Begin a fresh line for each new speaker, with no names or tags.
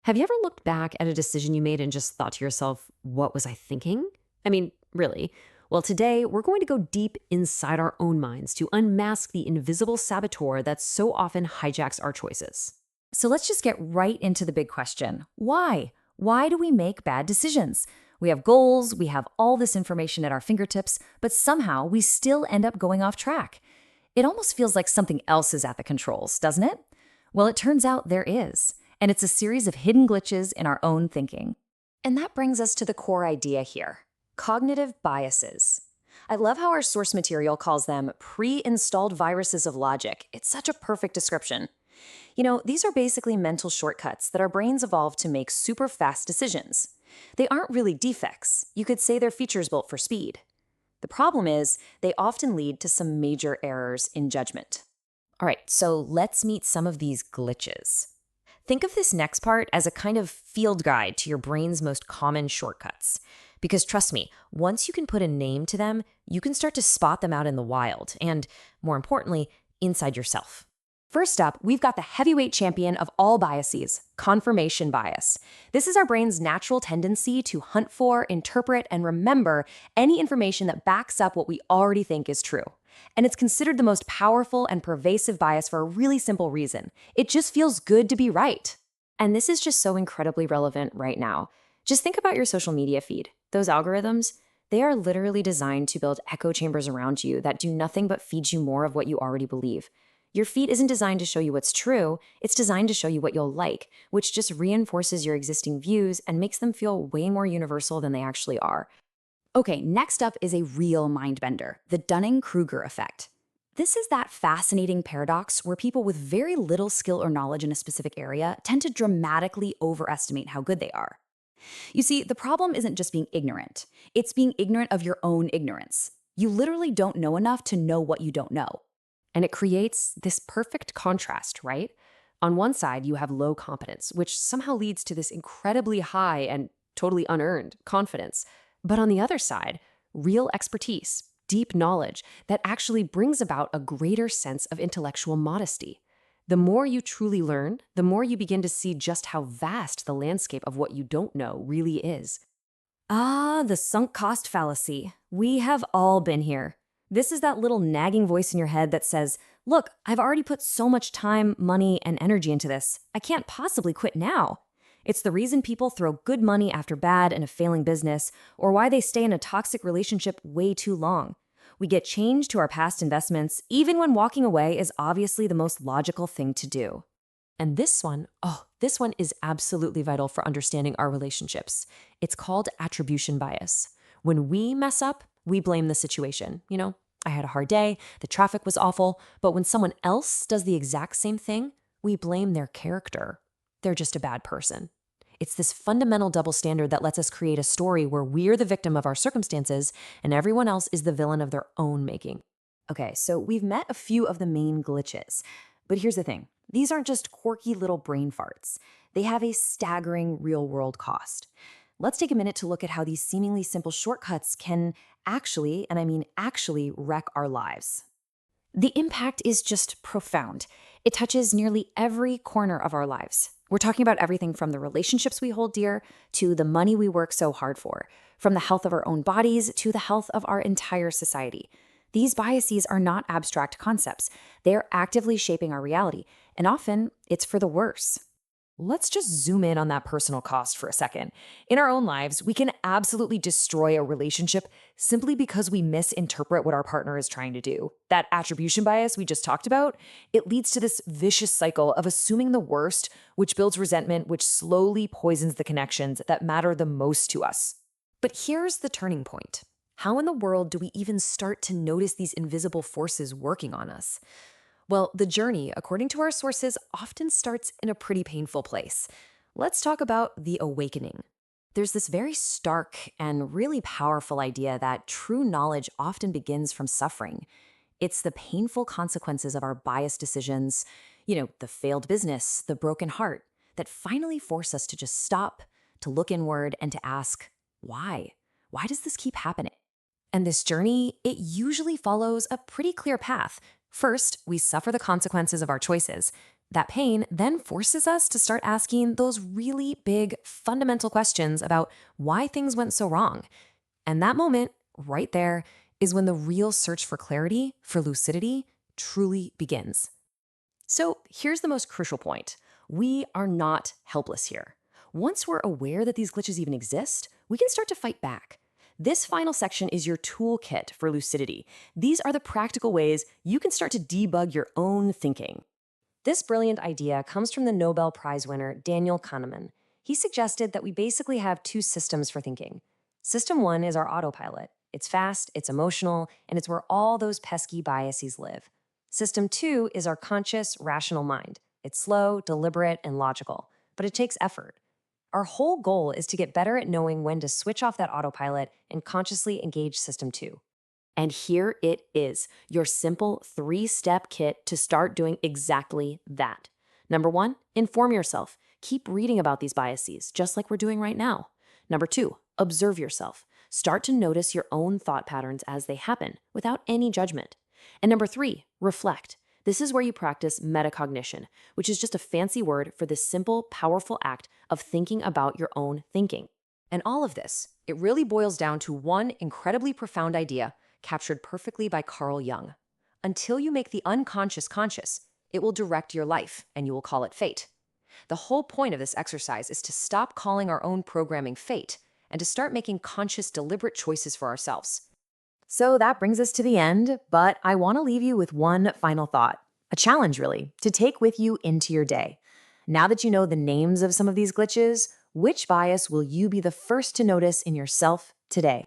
Have you ever looked back at a decision you made and just thought to yourself, what was I thinking? I mean, really. Well, today we're going to go deep inside our own minds to unmask the invisible saboteur that so often hijacks our choices.
So let's just get right into the big question. Why? Why do we make bad decisions? We have goals, we have all this information at our fingertips, but somehow we still end up going off track. It almost feels like something else is at the controls, doesn't it? Well, it turns out there is, and it's a series of hidden glitches in our own thinking. And that brings us to the core idea here: cognitive biases. I love how our source material calls them pre-installed viruses of logic. It's such a perfect description. These are basically mental shortcuts that our brains evolved to make super fast decisions. They aren't really defects. You could say they're features built for speed. The problem is, they often lead to some major errors in judgment. All right, so let's meet some of these glitches. Think of this next part as a kind of field guide to your brain's most common shortcuts. Because trust me, once you can put a name to them, you can start to spot them out in the wild and, more importantly, inside yourself. First up, we've got the heavyweight champion of all biases, confirmation bias. This is our brain's natural tendency to hunt for, interpret, and remember any information that backs up what we already think is true. And it's considered the most powerful and pervasive bias for a really simple reason. It just feels good to be right. And this is just so incredibly relevant right now. Just think about your social media feed. Those algorithms, they are literally designed to build echo chambers around you that do nothing but feed you more of what you already believe. Your feed isn't designed to show you what's true, it's designed to show you what you'll like, which just reinforces your existing views and makes them feel way more universal than they actually are. Okay, next up is a real mindbender, the Dunning-Kruger effect. This is that fascinating paradox where people with very little skill or knowledge in a specific area tend to dramatically overestimate how good they are. You see, the problem isn't just being ignorant, it's being ignorant of your own ignorance. You literally don't know enough to know what you don't know.
And it creates this perfect contrast, right? On one side, you have low competence, which somehow leads to this incredibly high and totally unearned confidence. But on the other side, real expertise, deep knowledge that actually brings about a greater sense of intellectual modesty. The more you truly learn, the more you begin to see just how vast the landscape of what you don't know really is.
Ah, the sunk cost fallacy. We have all been here. This is that little nagging voice in your head that says, look, I've already put so much time, money, and energy into this. I can't possibly quit now. It's the reason people throw good money after bad in a failing business, or why they stay in a toxic relationship way too long. We get changed to our past investments, even when walking away is obviously the most logical thing to do.
And this one is absolutely vital for understanding our relationships. It's called attribution bias. When we mess up, we blame the situation. I had a hard day, the traffic was awful, but when someone else does the exact same thing, we blame their character. They're just a bad person. It's this fundamental double standard that lets us create a story where we're the victim of our circumstances and everyone else is the villain of their own making.
Okay, so we've met a few of the main glitches. But here's the thing. These aren't just quirky little brain farts. They have a staggering real-world cost. Let's take a minute to look at how these seemingly simple shortcuts can actually, and I mean actually, wreck our lives. The impact is just profound. It touches nearly every corner of our lives. We're talking about everything from the relationships we hold dear to the money we work so hard for, from the health of our own bodies to the health of our entire society. These biases are not abstract concepts. They're actively shaping our reality, and often it's for the worse.
Let's just zoom in on that personal cost for a second. In our own lives, we can absolutely destroy a relationship simply because we misinterpret what our partner is trying to do. That attribution bias we just talked about, it leads to this vicious cycle of assuming the worst, which builds resentment, which slowly poisons the connections that matter the most to us. But here's the turning point. How in the world do we even start to notice these invisible forces working on us? Well, the journey, according to our sources, often starts in a pretty painful place. Let's talk about the awakening. There's this very stark and really powerful idea that true knowledge often begins from suffering. It's the painful consequences of our biased decisions, the failed business, the broken heart, that finally force us to just stop, to look inward, and to ask, why? Why does this keep happening? And this journey, it usually follows a pretty clear path. First, we suffer the consequences of our choices. That pain then forces us to start asking those really big, fundamental questions about why things went so wrong. And that moment, right there, is when the real search for clarity, for lucidity, truly begins. So here's the most crucial point. We are not helpless here. Once we're aware that these glitches even exist, we can start to fight back. This final section is your toolkit for lucidity. These are the practical ways you can start to debug your own thinking. This brilliant idea comes from the Nobel Prize winner Daniel Kahneman. He suggested that we basically have two systems for thinking. System one is our autopilot. It's fast, it's emotional, and it's where all those pesky biases live. System two is our conscious, rational mind. It's slow, deliberate, and logical, but it takes effort. Our whole goal is to get better at knowing when to switch off that autopilot and consciously engage system two. And here it is, your simple 3-step kit to start doing exactly that. Number 1, inform yourself. Keep reading about these biases, just like we're doing right now. Number 2, observe yourself. Start to notice your own thought patterns as they happen, without any judgment. And number 3, reflect. This is where you practice metacognition, which is just a fancy word for this simple, powerful act of thinking about your own thinking. And all of this, it really boils down to one incredibly profound idea captured perfectly by Carl Jung. Until you make the unconscious conscious, it will direct your life, and you will call it fate. The whole point of this exercise is to stop calling our own programming fate and to start making conscious, deliberate choices for ourselves. So that brings us to the end, but I want to leave you with one final thought, a challenge really, to take with you into your day. Now that you know the names of some of these glitches, which bias will you be the first to notice in yourself today?